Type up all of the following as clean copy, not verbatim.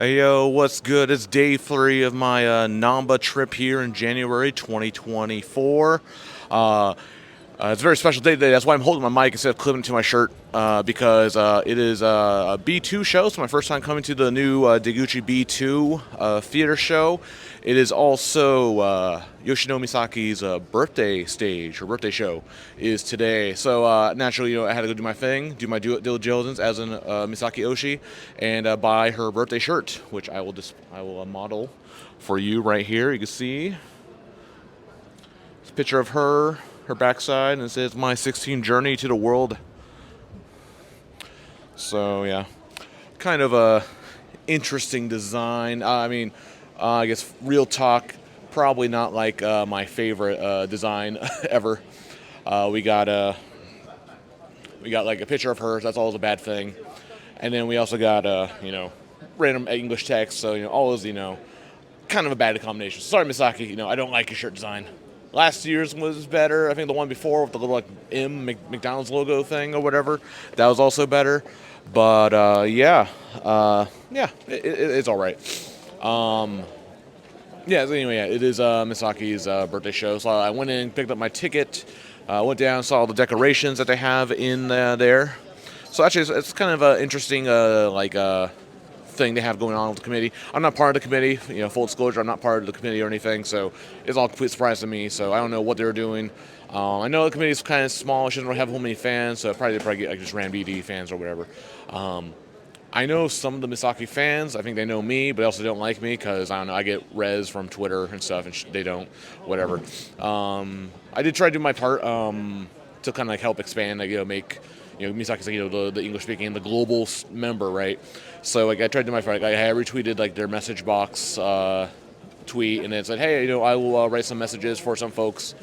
Hey yo, what's good? It's day 3 of my Namba trip here in January 2024. Uh, it's a very special day today. That's why I'm holding my mic instead of clipping it to my shirt because it is a B2 show. So my first time coming to the new Deguchi B2 theater show. It is also Yoshino Misaki's birthday stage. Her birthday show is today. So naturally, I had to go do my thing, do my due diligence as an Misaki Oshi, and buy her birthday shirt, which I will model for you right here. You can see it's a picture of her backside, and it says "My 16 Journey to the World." So yeah, kind of a interesting design. I guess real talk, probably not like my favorite design ever. We got like a picture of her. So that's always a bad thing. And then we also got random English text. So all is kind of a bad combination. Sorry, Misaki. I don't like your shirt design. Last year's was better. I think the one before with the little like McDonald's logo thing or whatever, that was also better. But yeah, it's all right. Yeah. So anyway, yeah, it is Misaki's birthday show. So I went in, picked up my ticket, went down, saw all the decorations that they have in there. So actually, it's kind of an interesting thing they have going on with the committee. I'm not part of the committee. Full disclosure, I'm not part of the committee or anything. So it's all a complete surprise to me. So I don't know what they're doing. I know the committee is kind of small. She doesn't really have that many fans. So they probably get like just random BD fans or whatever. I know some of the Misaki fans. I think they know me, but they also don't like me because I don't know. I get res from Twitter and stuff, and they don't. Whatever. I did try to do my part to kind of like help expand, make Misaki's like the English speaking, the global member, right? So like I tried to do my part. Like, I retweeted like their message box tweet, and it said, hey, I will write some messages for some folks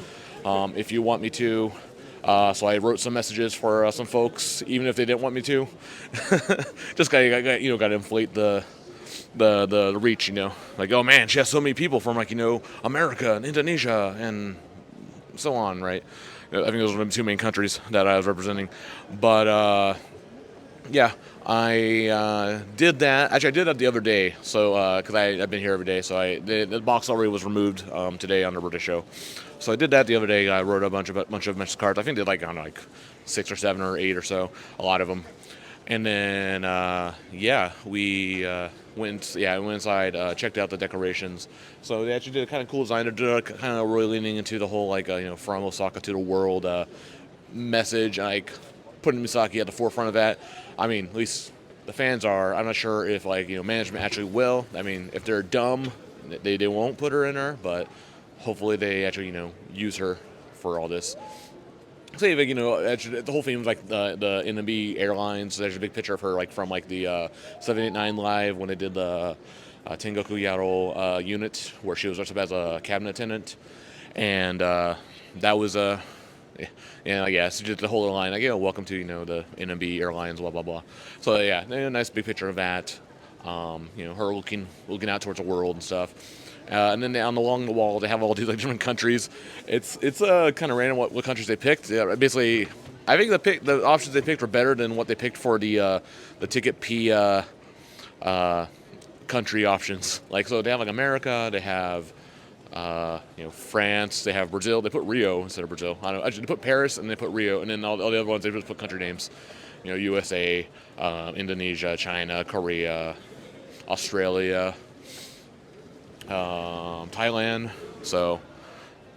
if you want me to. So I wrote some messages for some folks, even if they didn't want me to. Just got to inflate the reach, like, oh man, she has so many people from like America and Indonesia and so on, right? I think those were the two main countries that I was representing, but yeah, I did that. Actually, I did that the other day. So because I've been here every day, so the box already was removed today on the birthday show. So I did that the other day. I wrote a bunch of message cards. I think they did like I don't know, like 6 or 7 or 8 or so, a lot of them. And then yeah, we went inside, checked out the decorations. So they actually did a kind of cool design. They're kind of really leaning into the whole like from Osaka to the world message, like putting Misaki at the forefront of that. I mean, at least the fans are. I'm not sure if like management actually will. I mean, if they're dumb, they won't put her in there. But hopefully they actually use her for all this. So actually, the whole theme was like the NMB Airlines. There's a big picture of her like from like the 789 Live when they did the Tengoku Yaro unit where she was dressed up as a cabinet attendant, and that was a yeah, so just the whole line, like, welcome to, the NMB Airlines, blah, blah, blah. So, yeah, a nice big picture of that. Her looking out towards the world and stuff. And then along the wall, they have all these like different countries. It's kind of random what countries they picked. Yeah, basically, I think the options they picked were better than what they picked for the Ticket P country options. Like, so they have like America, they have France, they have Brazil. They put Rio instead of Brazil. I don't know. Actually, they put Paris and they put Rio, and then all the other ones they just put country names. USA, Indonesia, China, Korea, Australia, Thailand. So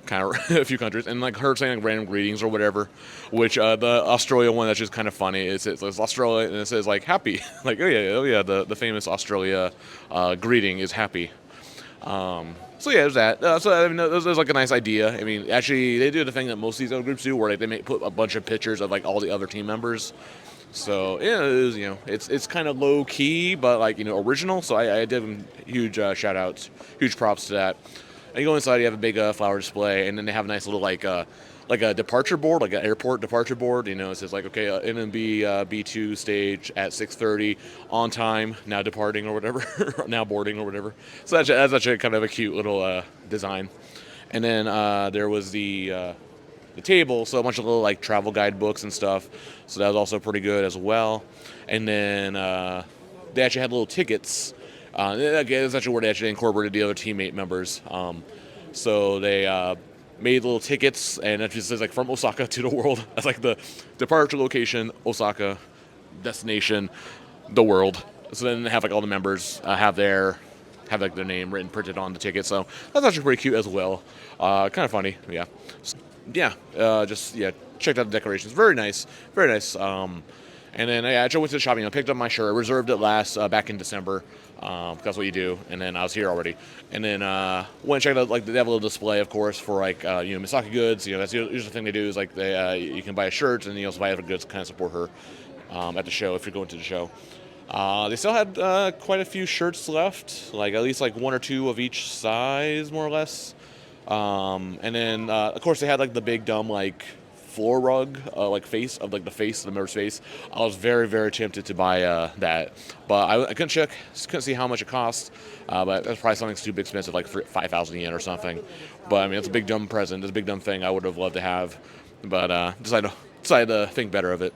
kind of a few countries, and like her saying like random greetings or whatever. Which the Australia one that's just kind of funny. It's Australia and it says like happy, like oh yeah, the famous Australia greeting is happy. So yeah, there's that. So I mean, there's like a nice idea. I mean, actually, they do the thing that most of these other groups do, where like they put a bunch of pictures of like all the other team members. So yeah, it is, it's kind of low key, but like original. So I did them huge shout outs, huge props to that. And you go inside, you have a big flower display, and then they have a nice little like a departure board, like an airport departure board. It says like, okay, NMB B2 stage at 6:30 on time, now departing or whatever, now boarding or whatever. So that's actually kind of a cute little design. And then there was the table, so a bunch of little like travel guidebooks and stuff. So that was also pretty good as well. And then they actually had little tickets. Again, it's actually where they actually incorporated the other teammate members. So they made little tickets, and it just says like from Osaka to the world. That's like the departure location, Osaka, destination, the world. So then they have like all the members have like their name written printed on the ticket. So that's actually pretty cute as well. Kind of funny, yeah. Yeah, just yeah, checked out the decorations. Very nice, very nice. And then I went to the shopping. I picked up my shirt. I reserved it back in December. That's what you do. And then I was here already. And then went and checked out like they have a little display, of course, for like Misaki goods. That's usually the thing they do is like you can buy a shirt and you also buy other goods to kind of support her at the show if you're going to the show. They still had quite a few shirts left, like at least like one or two of each size, more or less. And then of course they had like the big dumb like floor rug like face of like the member's face. I was very, very tempted to buy that, but I couldn't see how much it cost. But that's probably something stupid expensive, like 5,000 yen or something. But I mean, it's a big dumb present. It's a big dumb thing I would have loved to have, but decided to think better of it.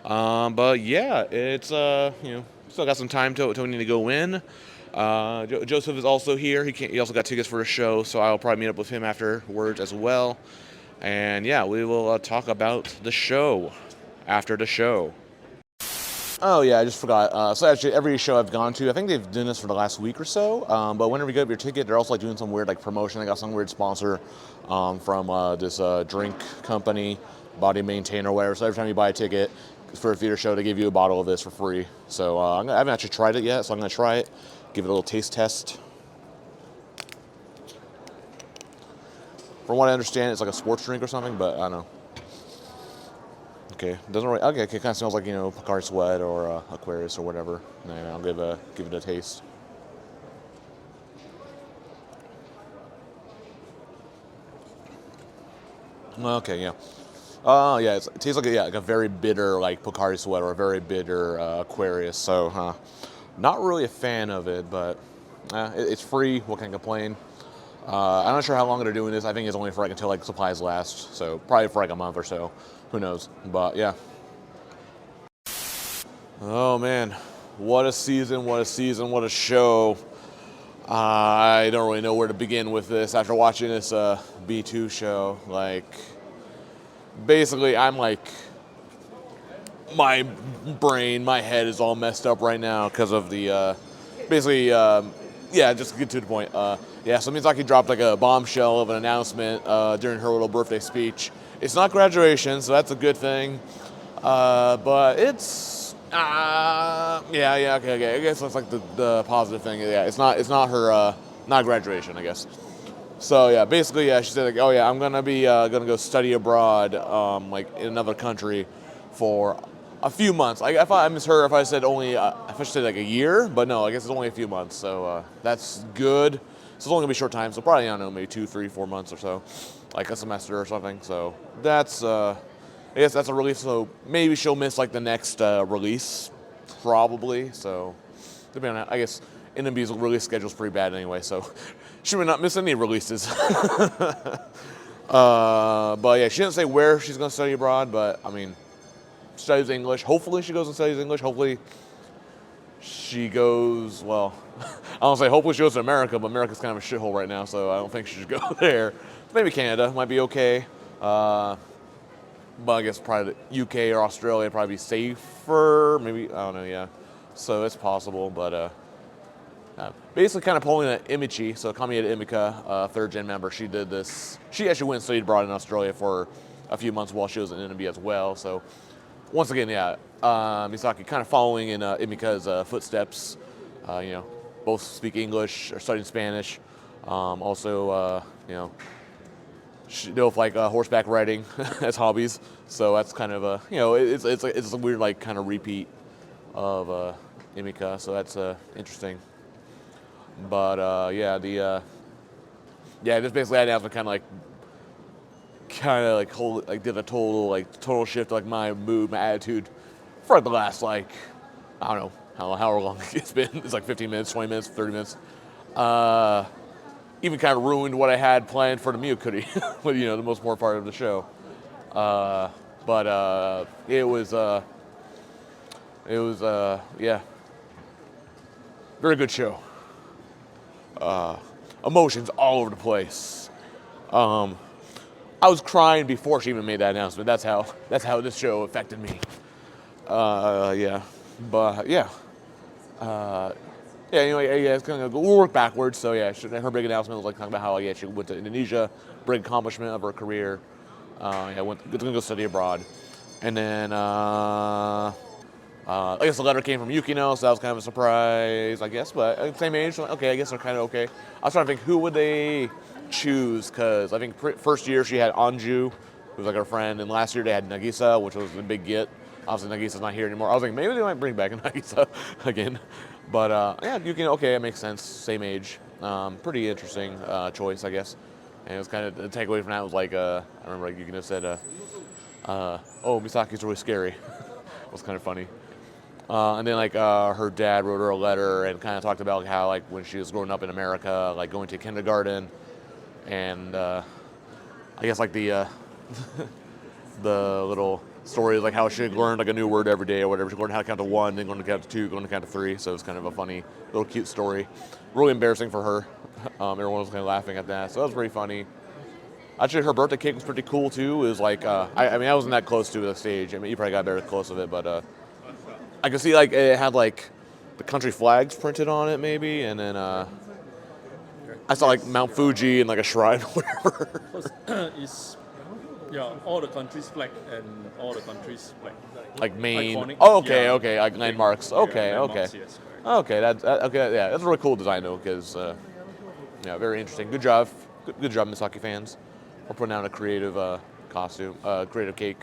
But yeah, it's still got some time till we need to go in. Joseph is also here. He also got tickets for the show, so I'll probably meet up with him afterwards as well. And yeah, we will talk about the show after the show. Oh yeah, I just forgot. So actually, every show I've gone to, I think they've done this for the last week or so. But whenever you get your ticket, they're also like doing some weird like promotion. They got some weird sponsor from this drink company, Body Maintain or whatever. So every time you buy a ticket for a theater show, they give you a bottle of this for free. So I haven't actually tried it yet, so I'm gonna try it, give it a little taste test. From what I understand, it's like a sports drink or something, but I don't know. Okay, doesn't really. Okay, it kind of smells like Picard Sweat or Aquarius or whatever. And I'll give it a taste. Okay, yeah. Yeah, it tastes like a very bitter like Pocari Sweat or a very bitter Aquarius. So, not really a fan of it, but it's free. What can I complain? I'm not sure how long they're doing this. I think it's only for like until like supplies last. So probably for like a month or so. Who knows? But yeah. Oh man, what a season! What a season! What a show! I don't really know where to begin with this after watching this B2 show. Like, basically, I'm like, my brain, my head is all messed up right now because of the, basically, yeah, just to get to the point. Yeah, so Misaki dropped like a bombshell of an announcement during her little birthday speech. It's not graduation, so that's a good thing. But it's, yeah, okay. I guess that's like the positive thing. Yeah, it's not her, not graduation, I guess. So yeah, basically, yeah, she said like, oh yeah, I'm gonna go study abroad, like in another country, for a few months. If I misheard, if I said only, if I should say like a year, but no, I guess it's only a few months. So that's good. So it's only gonna be a short time. So probably I don't know, maybe 2, 3, 4 months or so, like a semester or something. So that's, I guess that's a release. So maybe she'll miss like the next release, probably. So depending on, I guess NMB's release schedule is pretty bad anyway, so she may not miss any releases. But yeah, she didn't say where she's going to study abroad, but I mean, studies English. Hopefully she goes and studies English. Hopefully she goes, well, I don't say hopefully she goes to America, but America's kind of a shithole right now, so I don't think she should go there. Maybe Canada might be okay. But I guess probably the UK or Australia would probably be safer. Maybe, I don't know, yeah. So it's possible, but basically kind of pulling an Imichi, so Kamiya Imika, third gen member. She did this. She actually went and studied abroad in Australia for a few months while she was in NMB as well. So once again, yeah, Misaki kind of following in Imika's footsteps. Both speak English or studying Spanish. Also, they both like horseback riding as hobbies. So that's kind of a, it's a weird like kind of repeat of Imika. So that's interesting. But yeah, just basically that announcement did a total shift like my mood, my attitude for the last like I don't know however long it's been. It's like 15 minutes, 20 minutes, 30 minutes. Even kind of ruined what I had planned for the Miyokuri, but the most important part of the show. But it was yeah. very good show. Emotions all over the place. I was crying before she even made that announcement. That's how this show affected me. Yeah, but yeah. Yeah, anyway, yeah, it's gonna go. We'll work backwards. So yeah, her big announcement was like talking about how she went to Indonesia, big accomplishment of her career. Yeah, gonna go study abroad, and then I guess the letter came from Yukino, so that was kind of a surprise, I guess. But same age, so okay, I guess they're kind of okay. I was trying to think who would they choose, because I think first year she had Anju, who was like her friend, and last year they had Nagisa, which was a big get. Obviously Nagisa's not here anymore. I was like, maybe they might bring back Nagisa again. But yeah, Yukino, okay, it makes sense. Same age. Pretty interesting choice, I guess. And it was kind of, the takeaway from that was like, I remember like Yukino said, oh, Misaki's really scary. It was kind of funny. And then like her dad wrote her a letter and kind of talked about how like when she was growing up in America, like going to kindergarten, and I guess like the the little story is like how she learned like a new word every day or whatever. She learned how to count to 1, then going to count to 2, going to count to 3. So it's kind of a funny little cute story. Really embarrassing for her. Everyone was kind of laughing at that, so that was pretty funny. Actually, her birthday cake was pretty cool too. It was like I mean I wasn't that close to the stage. I mean you probably got very close of it, but I could see like it had like the country flags printed on it maybe, and then I saw like Mount Fuji and like a shrine or whatever. It's all the country's flag and all the country's flag. Like Maine. Iconic. Oh, okay, Yeah. okay, like landmarks. Okay, Landmarks, okay. yes, correct. Okay, okay, yeah, that's a really cool design though, because yeah, very interesting. Good job, good job, Misaki fans. We're putting out a creative costume, creative cake.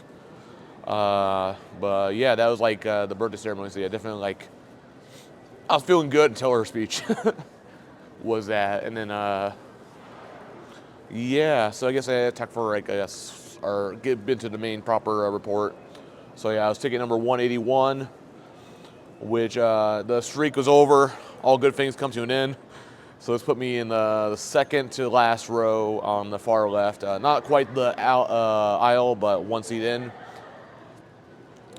But yeah, that was like the birthday ceremony. So yeah, definitely like I was feeling good until her speech was that, and then yeah. So I guess I talked for like I guess or get into the main proper report. So yeah, I was ticket number 181, which the streak was over. All good things come to an end. So it's put me in the second to last row on the far left. Not quite the aisle, but one seat in.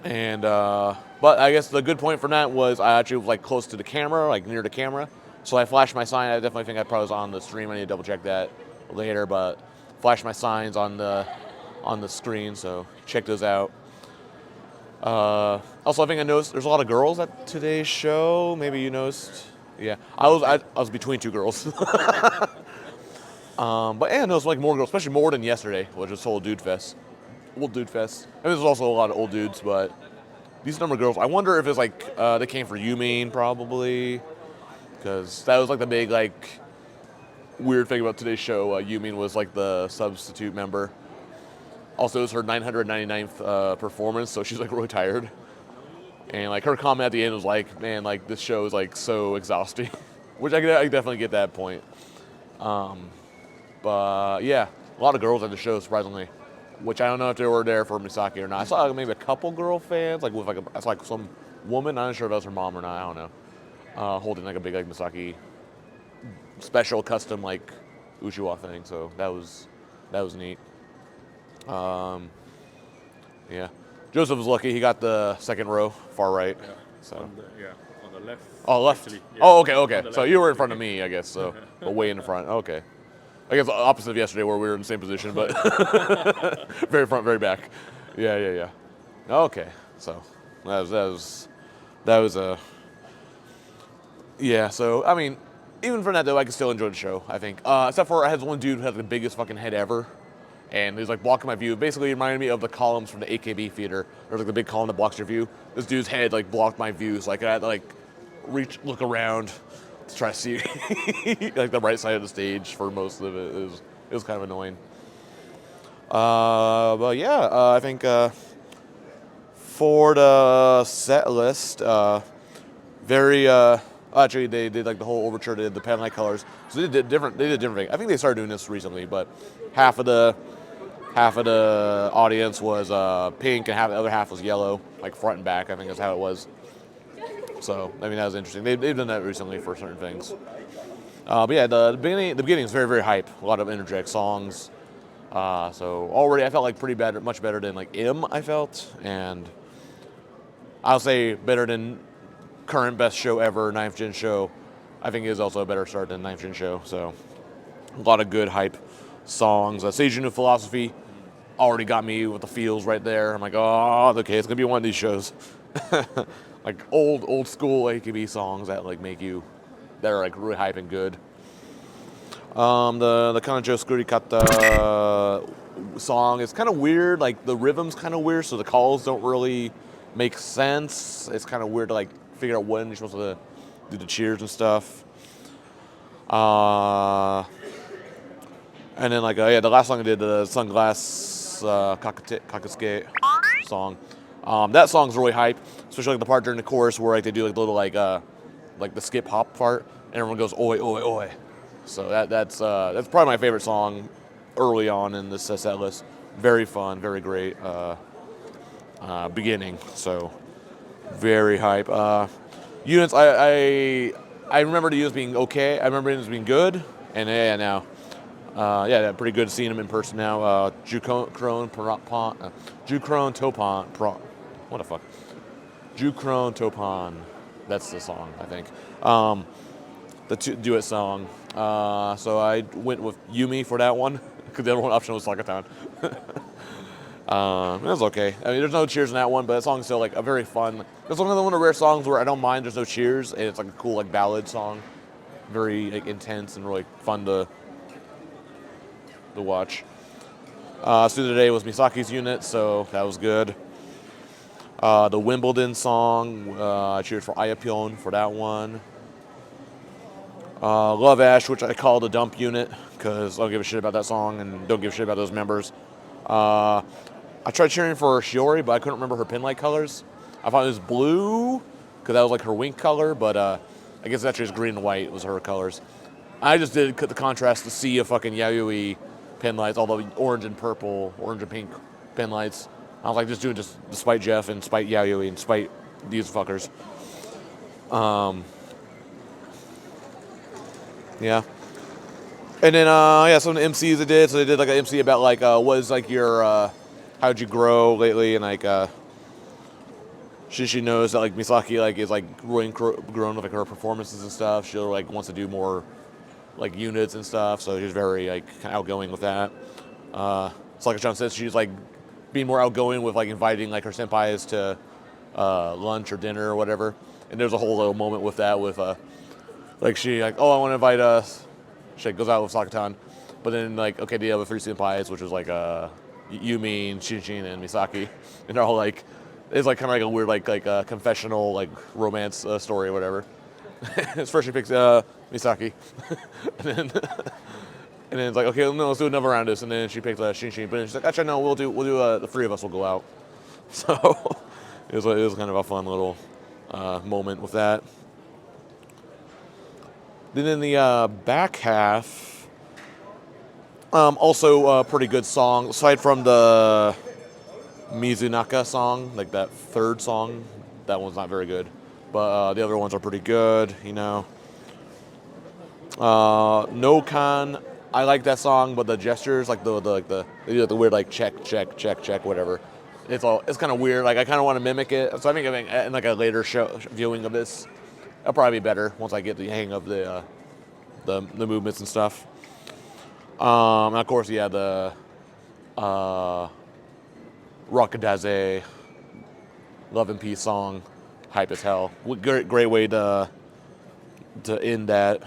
And but I guess the good point from that was I actually was like close to the camera, like near the camera. So I flashed my sign. I definitely think I probably was on the stream. I need to double check that later, but flashed my signs on the screen. So check those out. Also, I think I noticed there's a lot of girls at today's show. Maybe you noticed. Yeah, I was between two girls. But yeah, no, it's like more girls, especially more than yesterday, which was whole dude fest. Old dude fest. I mean, there's also a lot of old dudes, but these number of girls. I wonder if it's like they came for Yumin probably, because that was like the big like weird thing about today's show. Yumin was like the substitute member. Also, it was her 999th performance, so she's like really tired. And like her comment at the end was like, "Man, like this show is like so exhausting," which I definitely get that point. But yeah, a lot of girls at the show, surprisingly, which I don't know if they were there for Misaki or not. I saw maybe a couple girl fans, like with like some woman. I'm not sure if that was her mom or not. I don't know. Holding like a big like Misaki special custom like Ushiwa thing. So that was neat. Yeah. Joseph was lucky. He got the second row, far right. Yeah. So. On the left. Oh, left. Actually, yeah. Oh, okay. So left. you were in front of me, I guess. So, but way in the front. Okay. I guess the opposite of yesterday, where we were in the same position, but very front, very back. Yeah. Okay. So that was a. Yeah. So I mean, even from that though, I could still enjoy the show. I think, except for I had this one dude who had the biggest fucking head ever. And he was like blocking my view. Basically, it reminded me of the columns from the AKB theater. There's like the big column that blocks your view. This dude's head like blocked my view, so like I had to like look around to try to see like the right side of the stage for most of it. It was kind of annoying. But yeah, I think for the set list, very actually they did like the whole overture. They did the Panlight colors, so they did different things. I think they started doing this recently, but half of the audience was pink and the other half was yellow, like front and back. I think is how it was. So I mean that was interesting. They've done that recently for certain things. But yeah, the beginning is very very hype. A lot of energetic songs. So already I felt like much better than like I felt, and I'll say better than current best show ever, 9th Gen show. I think is also a better start than Nitrogen Show. So a lot of good hype songs. Seiju no Philosophy already got me with the feels right there. I'm like, oh, okay, it's gonna be one of these shows. Like old school AKB songs that like make you, that are like really hype and good. The Kanajo Skurikata song is kind of weird. Like the rhythm's kind of weird, so the calls don't really make sense. It's kind of weird to like figure out when you're supposed to do the cheers and stuff. And then like the last song I did, the Sunglass Kakasuke song. That song's really hype, especially like the part during the chorus where like they do like the little like the skip hop part, and everyone goes oi oi oi. So that's probably my favorite song early on in this set list. Very fun, very great beginning. So very hype. Units, I remember the units being okay. I remember units being good, and yeah, now. Pretty good seeing him in person now. Jukrone Topon. What the fuck? Jukrone Topon. That's the song, I think. The duet song. So I went with Yumi for that one, because the other one option was Sakatan. It was okay. I mean, there's no cheers in that one, but that song's still like a very fun. It's one of the rare songs where I don't mind there's no cheers, and it's like a cool like ballad song. Very like intense and really fun to watch. Student today was Misaki's unit, so that was good. The Wimbledon song, I cheered for Ayapyeon for that one. Love Ash, which I call the dump unit, because I don't give a shit about that song and don't give a shit about those members. I tried cheering for Shiori, but I couldn't remember her pinlight colors. I thought it was blue, because that was like her wink color, but I guess actually it's green and white was her colors. I just did the contrast to see a fucking Yayoi pinlights, all the orange and purple, orange and pink pinlights. I was like, just doing just despite Jeff and despite Yayoi and despite these fuckers. Yeah. And then, some of the MCs they did. So they did like an MC about like, what is like your, how'd you grow lately? And like, she knows that like Misaki like is like really grown with like her performances and stuff. She like wants to do more like units and stuff, so she's very like outgoing with that. So like John says, she's like being more outgoing with like inviting like her senpais to lunch or dinner or whatever. And there's a whole little moment with that with like she like, oh, I want to invite us. She goes out with Sakatan, but then like, okay, the other three senpais, which was like Yumi, Shinshin, and Misaki, and they're all like, it's like kind of like a weird like confessional like romance story or whatever. First she picks Misaki, and then it's like, okay, no, let's do another round of this, and then she picks Shinshin, but then she's like, actually no, we'll do the three of us will go out. So it was kind of a fun little moment with that. Then in the back half, also a pretty good song aside from the Mizunaka song, like that third song. That one's not very good, but the other ones are pretty good, you know. No Kan, I like that song, but the gestures, like they do like the weird like check, whatever. It's kind of weird. Like I kind of want to mimic it. So I think in like a later viewing of this, it'll probably be better once I get the hang of the movements and stuff. And of course, yeah, the Rockadaze Love and Peace song, hype as hell. Great way to end that.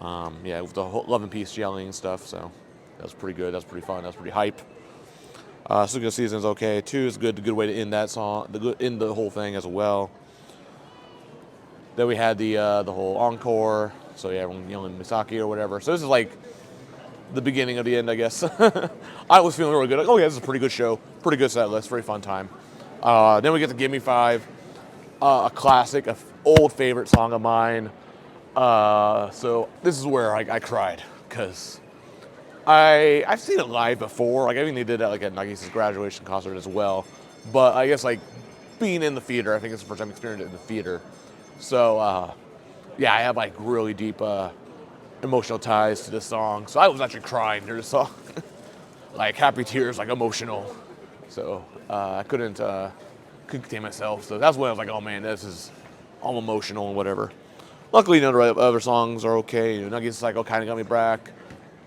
With the whole Love and Peace yelling and stuff, so that was pretty good. That's pretty fun. That's pretty hype. Suga Season's okay too. It's good way to end that song, end the whole thing as well. Then we had the whole encore. So yeah, everyone yelling Misaki or whatever. So this is like the beginning of the end, I guess. I was feeling really good. Like, oh yeah, this is a pretty good show. Pretty good set list. Very fun time. Then we get to Gimme 5, a classic, an old favorite song of mine. So this is where I cried, because I've seen it live before. Like I think they did that like at Nagisa's graduation concert as well. But I guess like being in the theater, I think it's the first time I experienced it in the theater. So I have like really deep emotional ties to this song. So I was actually crying during the song, like happy tears, like emotional. So I couldn't contain myself. So that's when I was like, oh man, this is all emotional and whatever. Luckily, the other songs are okay. Nugget Cycle kind of got me back.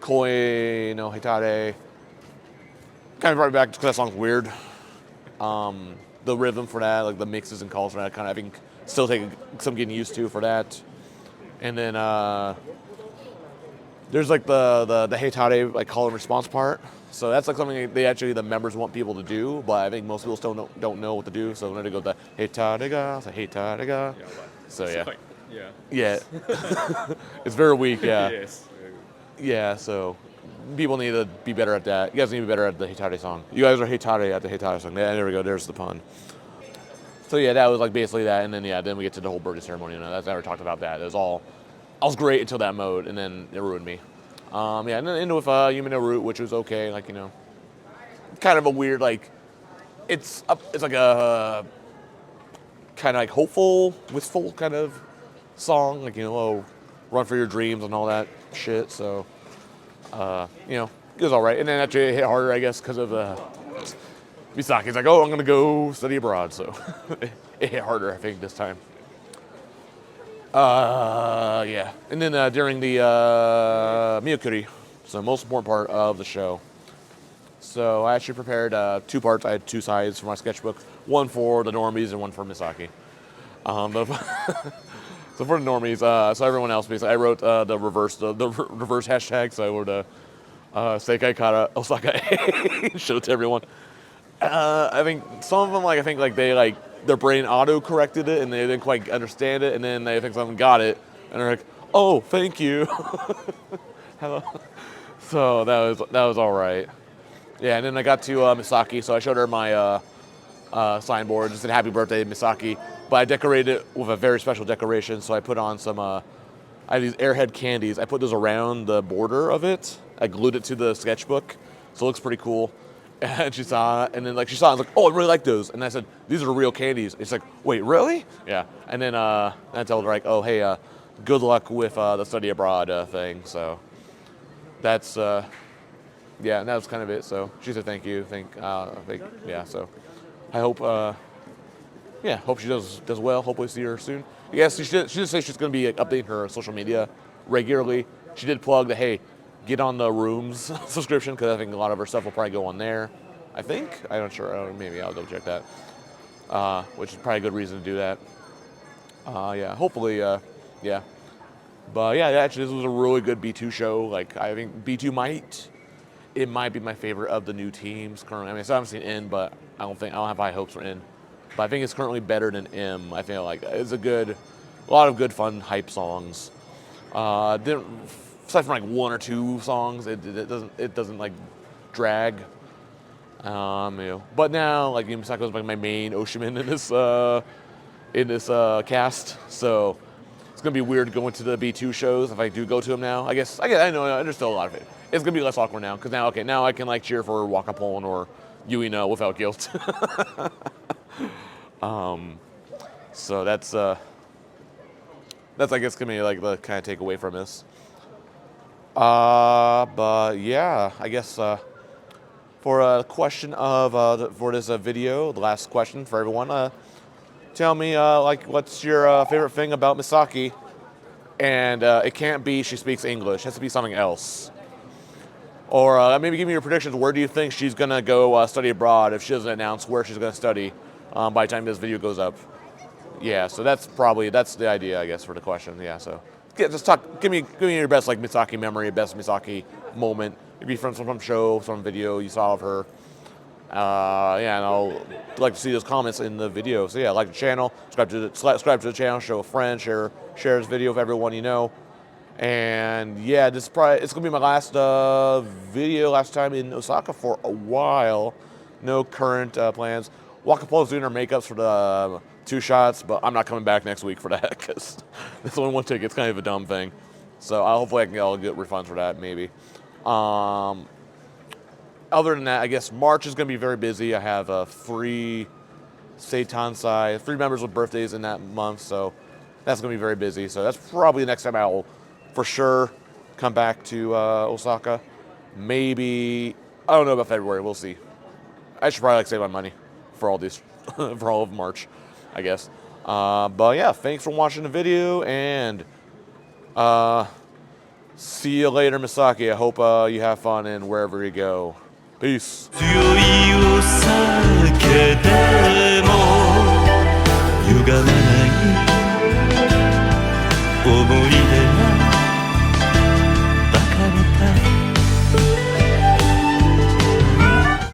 Koi no Hitare kind of brought me back because that song's weird. The rhythm for that, like the mixes and calls for that, kind of I think still taking some getting used to for that. And then there's like the Hitare like call and response part. So that's like something the members want people to do, but I think most people still don't know what to do. So when they go the Hitare ga, so Hitare ga. Yeah, but So it's yeah. quite, yeah. Yeah. It's very weak, yeah. Yes. Very good. Yeah, so people need to be better at that. You guys need to be better at the Hitare song. You guys are Hitare at the Hitare song. Yeah, there we go. There's the pun. So yeah, that was like basically that, and then we get to the whole birthday ceremony. That's never talked about that. It was all, I was great until that mode, and then it ruined me. Yeah, and then into with Yumi no Root, which was okay. Like kind of a weird like, it's like a kind of like hopeful, wistful kind of song. Like oh, run for your dreams and all that shit. So it was all right. And then actually it hit harder, I guess, because of Misaki's like, oh, I'm going to go study abroad. So it hit harder, I think, this time. Yeah. And then during the Miyakuri, so the most important part of the show. So I actually prepared 2 parts. I had 2 sides for my sketchbook, one for the normies and one for Misaki. So for the normies, so everyone else, basically, I wrote the reverse hashtag. So I wrote Seikai Kara Osaka showed it to everyone. I think some of them, their brain auto-corrected it and they didn't quite understand it, and then they think someone got it and they're like, oh, thank you. Hello. So that was all right. Yeah, and then I got to Misaki, so I showed her my signboard, just said happy birthday, Misaki, but I decorated it with a very special decoration, so I put on some, I have these Airhead candies. I put those around the border of it. I glued it to the sketchbook, so it looks pretty cool. And she saw it, and then she saw it, I was like, oh, I really like those. And I said, these are real candies. It's like, wait, really? Yeah. And then I told her, like, oh, hey, good luck with the study abroad thing. So that's, yeah, and that was kind of it. So she said thank you. Yeah, so I hope, hope she does well. Hopefully see her soon. Yes, she did say she's going to be updating her social media regularly. She did plug that, hey, get on the Rooms subscription, because I think a lot of her stuff will probably go on there. I think. I'm not sure. Maybe I'll double check that. Which is probably a good reason to do that. Yeah, hopefully, yeah. But yeah, actually, this was a really good B2 show. Like, I think B2 might be my favorite of the new teams currently. I mean, I still haven't seen N, but I don't have high hopes for N. But I think it's currently better than M. I feel like it's a lot of good fun hype songs. Aside from like 1 or 2 songs, it doesn't like drag. But now like Misako's like my main Oshiman in this cast, so it's gonna be weird going to the B2 shows if I do go to them now. I know there's still a lot of it. It's gonna be less awkward now because now I can like cheer for Wakapon or Yuino without guilt. So that's I guess gonna be like the kind of takeaway from this. But yeah, I guess for a question for this video, the last question for everyone, tell me what's your favorite thing about Misaki? And it can't be she speaks English. It has to be something else. Or maybe give me your predictions. Where do you think she's gonna go study abroad if she doesn't announce where she's gonna study by the time this video goes up? Yeah, so that's the idea, I guess, for the question. Yeah, so just talk. Give me your best Misaki memory, best Misaki moment. Maybe from some show, some video you saw of her. Yeah, and I'll like to see those comments in the video. So yeah, like the channel, subscribe to the channel, show a friend, share this video with everyone you know. And yeah, it's gonna be my last last time in Osaka for a while. No current plans. Wakapo's doing her makeups for the 2 shots, but I'm not coming back next week for that because that's only 1 ticket. It's kind of a dumb thing. So hopefully I'll get refunds for that maybe. Other than that, I guess March is going to be very busy. I have 3 Seitansai, 3 members with birthdays in that month, so that's going to be very busy. So that's probably the next time I will for sure come back to Osaka. Maybe, I don't know about February. We'll see. I should probably save my money for all these, for all of March, I guess. But yeah, thanks for watching the video, and see you later, Misaki. I hope you have fun in wherever you go. Peace. 強いお酒で